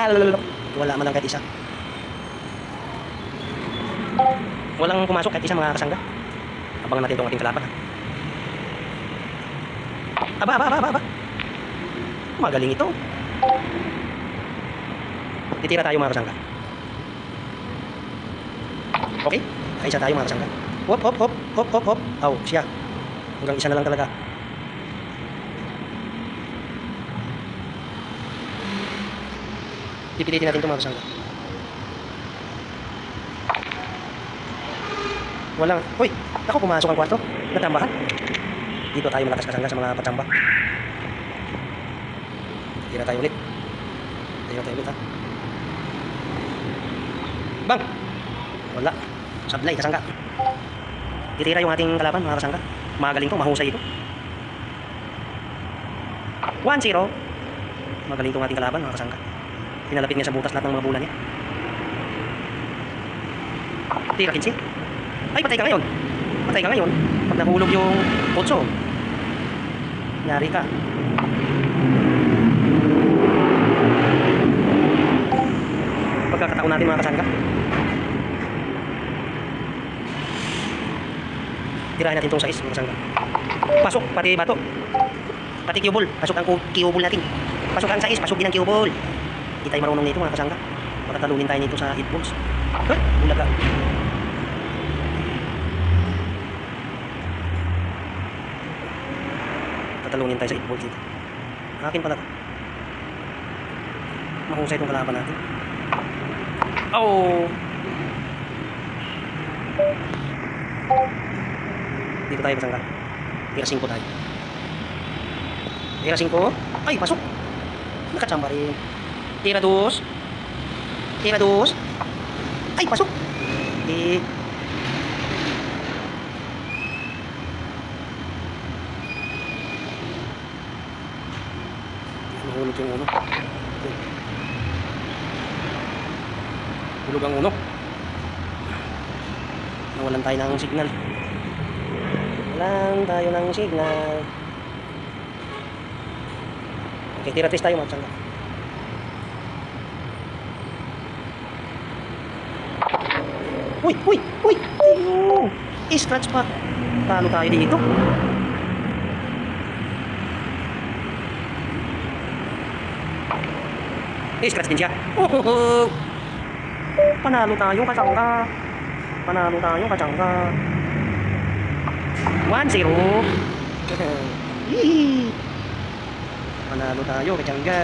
Wala man lang kahit isa. Walang pumasok kahit isa mga kasangga. Abangan natin itong ating kalaban. Aba. Magaling ito. Titira tayo mga kasangga. Okay? Kaisa tayo mga kasangga. Hop. Aw, siya. Hanggang isa na lang talaga. Pipilitin natin itong mga kasangga. Walang, uy, ako pumasok ang kwarto. Natambahan. Dito tayo malakas kasangga sa mga patsamba. Tira tayo ulit. Ha. Bang! Wala. Sablay, kasangga. Titira yung ating kalaban, mga kasangga. Magaling to, mahusay ito. 1-0. Magaling itong ating kalaban, mga kasangga. Pinalapit niya sa butas lahat ng mga bola niya. Tira 15. Ay, patay ka ngayon. Pag nahulog yung 8. Nyari ka. Pagkakataon natin mga kasangga. Tirahin natin itong 6 mga kasangga. Pasok, pati bato. Pati cue ball. Pasok ang cue ball natin. Pasok ang 6, pasok din ang cue ball. Hindi tayo marunong nito mga kasangga. Patatalunin tayo nito sa hit balls. Bulaga. Tatalunin tayo sa 8 balls dito. Akin pala ito. Mahusay itong kalaban natin. Oh! Dito tayo kasangga. Tira 5 tayo. Tira 5. Ay, pasok! Nakatsamba rin. Tira 2. Ay, pasok! Nahulog yung uno. Hulog ang uno. Nawalan tayo ng signal. Okay, tira 3 tayo mga kasangga. Uy! Ayun! Scratch pa. Talo tayo dito. Scratch din siya. Panalo tayo kasangga. 1-0. Panalo tayo kasangga.